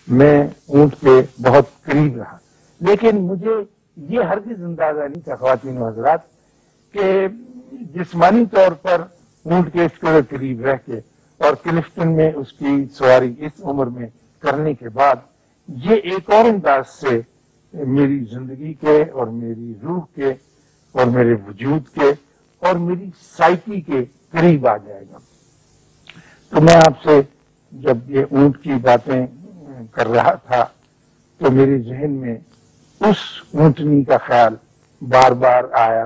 میں اونٹ کے بہت قریب رہا، لیکن مجھے یہ ہرگز اندازہ نہیں تھا خواتین و حضرات کہ جسمانی طور پر اونٹ کے اس قدر قریب رہ کے اور کلفٹن میں اس کی سواری اس عمر میں کرنے کے بعد یہ ایک اور انداز سے میری زندگی کے اور میری روح کے اور میرے وجود کے اور میری سائیکی کے قریب آ جائے گا۔ تو میں آپ سے جب یہ اونٹ کی باتیں کر رہا تھا تو میرے ذہن میں اس اونٹنی کا خیال بار بار آیا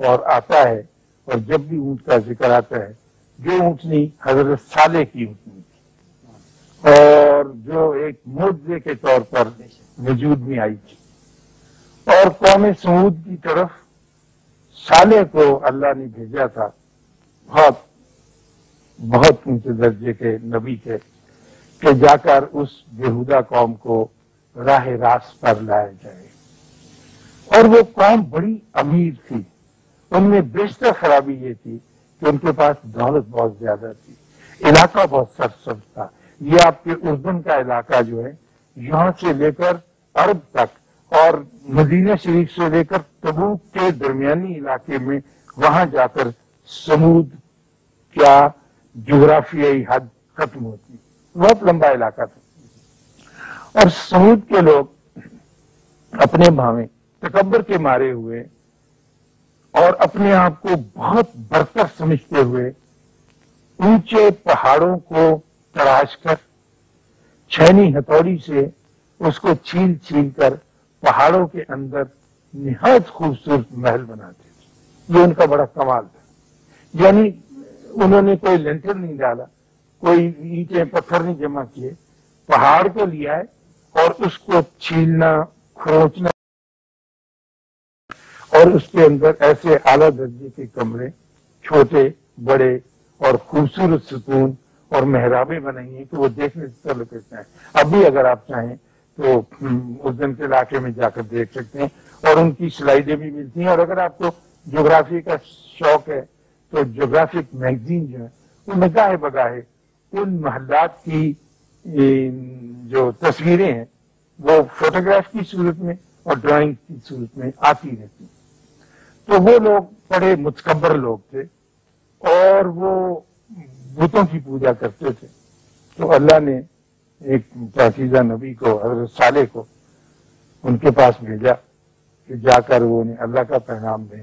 اور آتا ہے، اور جب بھی اونٹ کا ذکر آتا ہے جو اونٹنی حضرت صالح کی اونٹنی تھی اور جو ایک معجزے کے طور پر وجود میں آئی تھی، اور قوم سمود کی طرف صالح کو اللہ نے بھیجا تھا، بہت اونچے درجے کے نبی تھے، کہ جا کر اس بےہودہ قوم کو راہ راست پر لایا جائے۔ اور وہ قوم بڑی امیر تھی، ان میں بیشتر خرابی یہ تھی کہ ان کے پاس دولت بہت زیادہ تھی، علاقہ بہت سرسبز تھا۔ یہ آپ کے اردن کا علاقہ جو ہے یہاں سے لے کر عرب تک اور مدینہ شریف سے لے کر تبوک کے درمیانی علاقے میں وہاں جا کر سمود کیا جغرافیائی حد ختم ہوتی، بہت لمبا علاقہ تھا۔ اور سمود کے لوگ اپنے بھاویں تکبر کے مارے ہوئے اور اپنے آپ کو بہت برتر سمجھتے ہوئے اونچے پہاڑوں کو تراش کر چھینی ہتھوڑی سے اس کو چھیل چھیل کر پہاڑوں کے اندر نہایت خوبصورت محل بناتے تھے۔ یہ ان کا بڑا کمال تھا، یعنی انہوں نے کوئی لینٹر نہیں ڈالا، کوئی اینٹیں پتھر نہیں جمع کیے، پہاڑ کو لیا ہے اور اس کو چھیلنا کھروچنا اور اس کے اندر ایسے اعلیٰ درجے کے کمرے چھوٹے بڑے اور خوبصورت ستون اور محرابیں بنائی ہیں کہ وہ دیکھنے سے تعلق رکھتا ہے۔ اب بھی اگر آپ چاہیں تو اس دن کے علاقے میں جا کر دیکھ سکتے ہیں، اور ان کی سلائیڈیں بھی ملتی ہیں۔ اور اگر آپ کو جغرافی کا شوق ہے تو جغرافک میگزین جو ہے وہ میں گاہے بگاہے ان محلات کی جو تصویریں ہیں وہ فوٹوگراف کی صورت میں اور ڈرائنگ کی صورت میں آتی رہتی ہیں۔ تو وہ لوگ بڑے متکبر لوگ تھے اور وہ بتوں کی پوجا کرتے تھے۔ تو اللہ نے ایک پاکیزہ نبی کو حضرت صالح کو ان کے پاس بھیجا کہ جا کر وہ انہیں اللہ کا پیغام دیں۔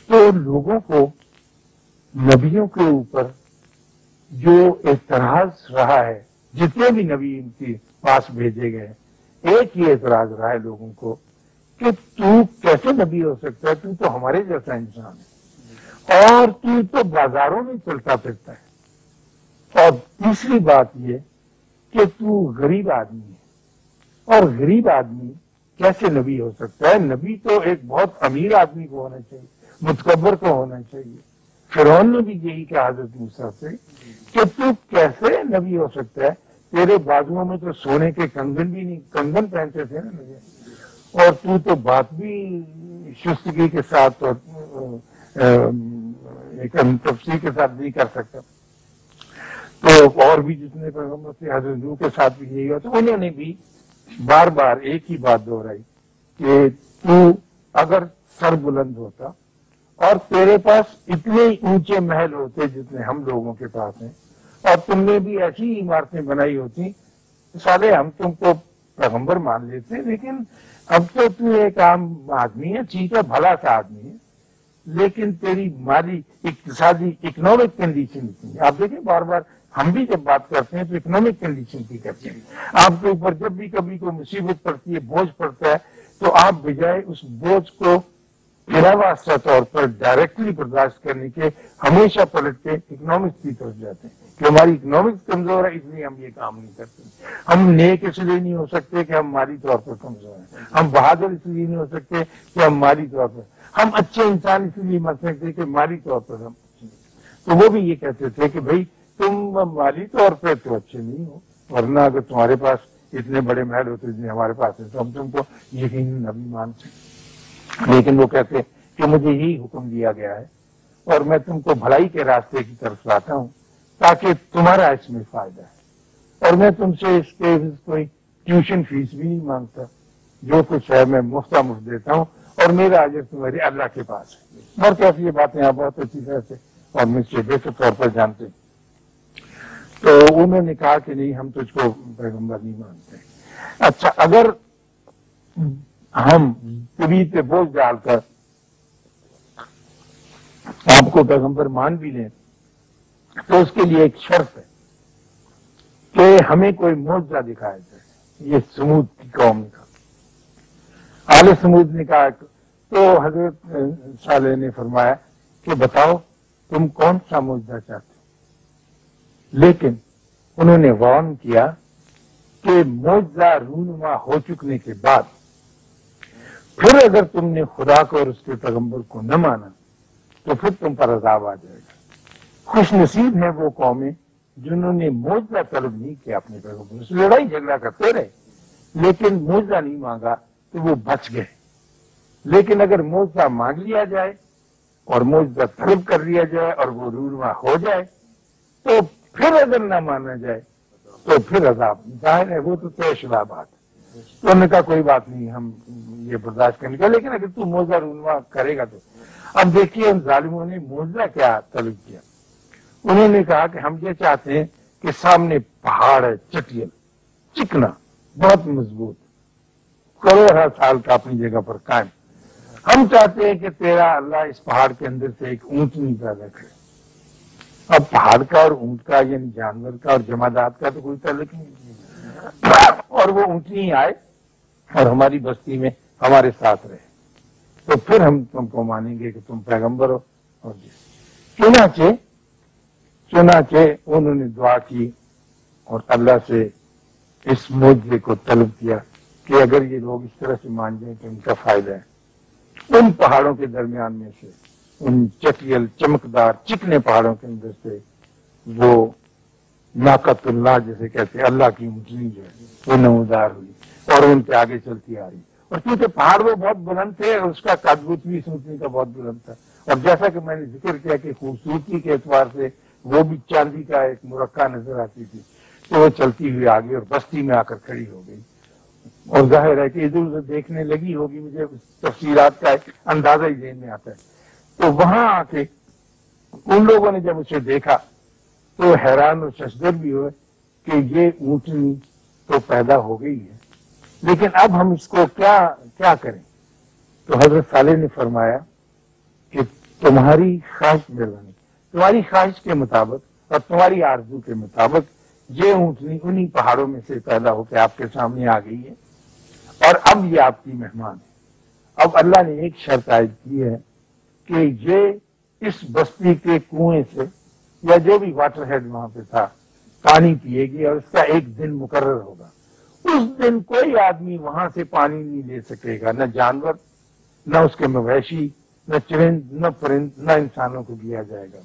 تو لوگوں کو نبیوں کے اوپر جو اعتراض رہا ہے، جتنے بھی نبی ان کے پاس بھیجے گئے، ایک ہی اعتراض رہا ہے لوگوں کو کہ تو کیسے نبی ہو سکتا ہے، تو تو ہمارے جیسا انسان ہے اور تو تو بازاروں میں چلتا پھرتا ہے، اور تیسری بات یہ کہ تو غریب آدمی ہے، اور غریب آدمی کیسے نبی ہو سکتا ہے؟ نبی تو ایک بہت امیر آدمی کو ہونا چاہیے، متکبر کو ہونا چاہیے۔ فرعون نے بھی یہی کہا حضرت موسیٰ سے کہ تو کیسے نبی ہو سکتا ہے، تیرے بازوؤں میں تو سونے کے کنگن بھی نہیں، کنگن پہنتے تھے نا مجھے، اور تو بات بھی شستگی کے ساتھ اور ایک تفصیل کے ساتھ نہیں کر سکتا۔ تو اور بھی جتنے پیغمبر تھے، حضرت نوح کے ساتھ بھی یہی ہوا، تو انہوں نے بھی بار بار ایک ہی بات دہرائی کہ تو اگر سر بلند ہوتا اور تیرے پاس اتنے اونچے محل ہوتے جتنے ہم لوگوں کے پاس ہیں، اور تم نے بھی ایسی عمارتیں بنائی ہوتی، صالح ہم تم کو پیغمبر مان لیتے ہیں، لیکن اب تو ایک عام آدمی ہے، ٹھیک ہے، بھلا سا آدمی ہے، لیکن تیری مالی اقتصادی اکنامک کنڈیشن اتنی ہے۔ آپ دیکھیں بار بار ہم بھی جب بات کرتے ہیں تو اکنامک کنڈیشن کی کرتے ہیں۔ آپ کے اوپر جب بھی کبھی کوئی مصیبت پڑتی ہے، بوجھ پڑتا ہے، تو آپ بجائے اس بوجھ کو بلا واسطہ طور پر ڈائریکٹلی برداشت کرنے کے ہمیشہ پلٹ کے اکنامکس کی طرف جاتے ہیں کہ ہماری اکنامکس کمزور ہے، اس لیے ہم یہ کام نہیں کرتے۔ ہم نیک اس لیے نہیں ہو سکتے کہ ہم مالی طور پر کمزور ہیں، ہم بہادر اس لیے نہیں ہو سکتے کہ ہم مالی طور پر، ہم اچھے انسان اس لیے مر سکتے کہ مالی طور پر ہم اچھے ہیں۔ تو وہ بھی یہ کہتے تھے کہ بھائی تم مالی طور پہ تو اچھے نہیں ہو، ورنہ اگر تمہارے پاس اتنے بڑے محل ہوتے جتنے ہمارے پاس ہیں تو ہم تم کو یقیناً نبی مانتے۔ لیکن وہ کہتے کہ مجھے یہی حکم دیا گیا ہے اور میں تم کو بھلائی کے راستے کی طرف لاتا ہوں تاکہ تمہارا اس میں فائدہ ہے۔ اور میں تم سے اس کے کوئی ٹیوشن فیس بھی نہیں مانگتا، جو کچھ ہے میں مفت دیتا ہوں، اور میرا اجر تمہارے اللہ کے پاس ہے۔ اور کیسی یہ باتیں آپ بہت اچھی طرح سے اور مجھ سے بہتر طور پر جانتے ہیں۔ تو انہوں نے کہا کہ نہیں، ہم تجھ کو پیغمبر نہیں مانتے۔ اچھا، اگر ہم کبھی پہ بوجھ ڈال کر آپ کو پیغمبر مان بھی لیں تو اس کے لیے ایک شرط ہے کہ ہمیں کوئی معجزہ دکھایا جائے۔ یہ سمود کی قوم نے کہا، آل سمود نے کہا، تو حضرت صالح نے فرمایا کہ بتاؤ تم کون سا معجزہ چاہتے ہو؟ لیکن انہوں نے وارن کیا کہ معجزہ رونما ہو چکنے کے بعد پھر اگر تم نے خدا کو اور اس کے پیغمبر کو نہ مانا تو پھر تم پر عذاب آ جائے گا۔ خوش نصیب ہیں وہ قومیں جنہوں نے معجزہ طلب نہیں کیا اپنے پیغمبر سے، لڑائی جھگڑا کرتے رہے لیکن معجزہ نہیں مانگا تو وہ بچ گئے۔ لیکن اگر معجزہ مانگ لیا جائے اور معجزہ طلب کر لیا جائے اور وہ رونما ہو جائے تو پھر اگر نہ مانا جائے تو پھر عذاب ظاہر ہے، وہ تو طے شدہ بات ہے۔ تو انہوں نے کہا کوئی بات نہیں، ہم یہ برداشت کرنے کا، لیکن اگر تو معجزہ رونما کرے گا تو۔ اب دیکھیے ان ظالموں نے معجزہ کیا طلب کیا، انہوں نے کہا کہ ہم یہ چاہتے ہیں کہ سامنے پہاڑ ہے، چٹیل چکنا بہت مضبوط، کروڑوں سال کا اپنی جگہ پر قائم، ہم چاہتے ہیں کہ تیرا اللہ اس پہاڑ کے اندر سے ایک اونٹنی پیدا کرے۔ اب پہاڑ کا اور اونٹ کا یعنی جانور کا اور جمادات کا تو کوئی تعلق نہیں، اور وہ اونٹنی آئے اور ہماری بستی میں ہمارے ساتھ رہے تو پھر ہم تم کو مانیں گے کہ تم پیغمبر ہو۔ اور چنانچہ انہوں نے دعا کی اور اللہ سے اس معجزے کو طلب کیا کہ اگر یہ لوگ اس طرح سے مان جائیں تو ان کا فائدہ ہے۔ ان پہاڑوں کے درمیان میں سے، ان چٹیل چمکدار چکنے پہاڑوں کے اندر سے وہ ناقۃ اللہ جسے کہتے ہیں اللہ کی اونٹنی جو ہے وہ نمودار ہوئی اور ان کے آگے چلتی آ رہی، اور کیونکہ پہاڑ وہ بہت بلند تھے اور اس کا قد بھی اس اونٹنی کا بہت بلند تھا، اور جیسا کہ میں نے ذکر کیا کہ خوبصورتی کے اعتبار سے وہ بھی چاندی کا ایک مرقع نظر آتی تھی، تو وہ چلتی ہوئی آگے اور بستی میں آ کر کھڑی ہو گئی، اور ظاہر ہے کہ ادھر ادھر دیکھنے لگی ہوگی، مجھے تفصیلات کا ایک اندازہ ہی ذہن میں آتا ہے۔ تو وہاں آ کے ان لوگوں نے جب اسے دیکھا تو حیران اور ششدر بھی ہوئے کہ یہ اونٹنی تو پیدا ہو گئی ہے، لیکن اب ہم اس کو کیا کریں؟ تو حضرت صالح نے فرمایا کہ تمہاری خواہش مہربانی، تمہاری خواہش کے مطابق اور تمہاری آرزو کے مطابق یہ اونٹنی انہی پہاڑوں میں سے پیدا ہو کے آپ کے سامنے آ گئی ہے، اور اب یہ آپ کی مہمان ہے۔ اب اللہ نے ایک شرط عائد کی ہے کہ یہ اس بستی کے کنویں سے یا جو بھی واٹر ہیڈ وہاں پہ تھا پانی پیے گی، اور اس کا ایک دن مقرر ہوگا، اس دن کوئی آدمی وہاں سے پانی نہیں لے سکے گا، نہ جانور، نہ اس کے مویشی، نہ چرند، نہ پرند، نہ انسانوں کو دیا جائے گا۔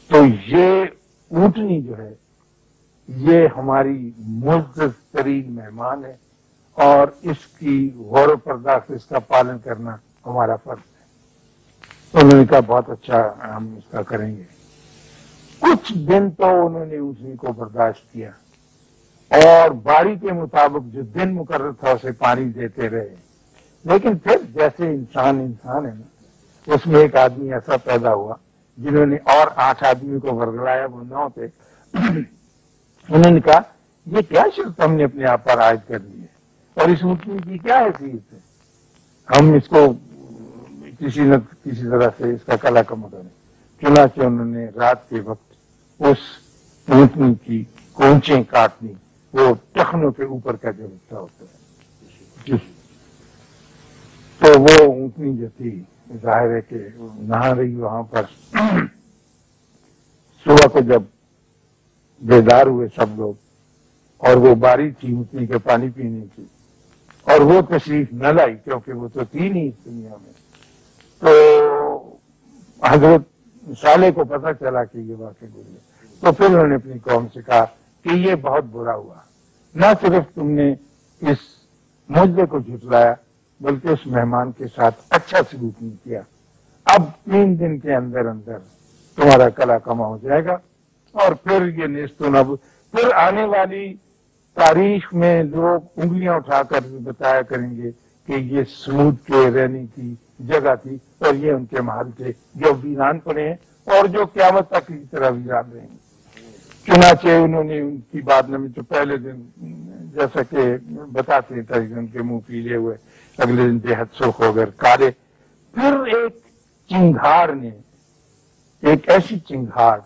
تو یہ اونٹنی جو ہے یہ ہماری معزز ترین مہمان ہے، اور اس کی غور و پرداخت، اس کا پالن کرنا ہمارا فرض ہے۔ انہوں نے کہا بہت اچھا، ہم اس کا کریں گے۔ کچھ دن تو انہوں نے اونٹنی کو برداشت کیا اور باری کے مطابق جو دن مقرر تھا اسے پانی دیتے رہے، لیکن پھر جیسے انسان ہے نا، اس میں ایک آدمی ایسا پیدا ہوا جنہوں نے اور 8 آدمیوں کو ورگلایا، وہ 9 تھے۔ انہوں نے کہا یہ کیا شرط ہم نے اپنے آپ پر عائد کر لی ہے، اور اس اونٹنی کی کیا حیثیت ہے، ہم اس کو کسی نہ کسی طرح سے اس کا کلا کم کریں۔ چنانچہ انہوں نے رات کے وقت اس اونٹنی کی کونچیں کاٹنی، وہ ٹخنوں کے اوپر کا جو حصہ ہوتا ہے، تو وہ اونٹنی جو تھی ظاہر ہے کہ نہا رہی وہاں پر۔ صبح کو جب بیدار ہوئے سب لوگ، اور وہ باری تھی اونٹنی کے پانی پینے کی، اور وہ تشریف نہ لائی کیونکہ وہ تو تھی نہیں اس دنیا میں، تو حضرت صالح کو پتہ چلا کہ یہ واقعہ گزرا، تو پھر انہوں نے اپنی قوم سے کہا کہ یہ بہت برا ہوا، نہ صرف تم نے اس معجزے کو جھٹلایا بلکہ اس مہمان کے ساتھ اچھا سلوک نہیں کیا۔ اب 3 دن کے اندر اندر تمہارا کلا کما ہو جائے گا، اور پھر یہ نیست و نبود، پھر آنے والی تاریخ میں لوگ انگلیاں اٹھا کر بتایا کریں گے کہ یہ سود کے رہنے کی جگہ تھی اور یہ ان کے محل تھے جو ویران پڑے ہیں اور جو قیامت تک کی طرح ویران رہیں گے۔ چنانچہ انہوں نے ان کی بات نامے تو پہلے دن جیسا کہ بتاتے تھے ان کے منہ پیلے ہوئے، اگلے دن بےحد سرخ ہو گئے کالے۔ پھر ایک چنگھاڑ نے، ایک ایسی چنگھاڑ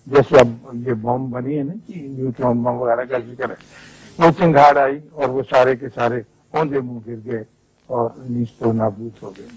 جیسے اب یہ بم بنی ہے نا کہ نیوٹرون بم وغیرہ کا ذکر ہے، وہ چنگھاڑ آئی اور وہ سارے کے سارے اوندے منہ گر گئے اور نیست و نابود ہو گئے۔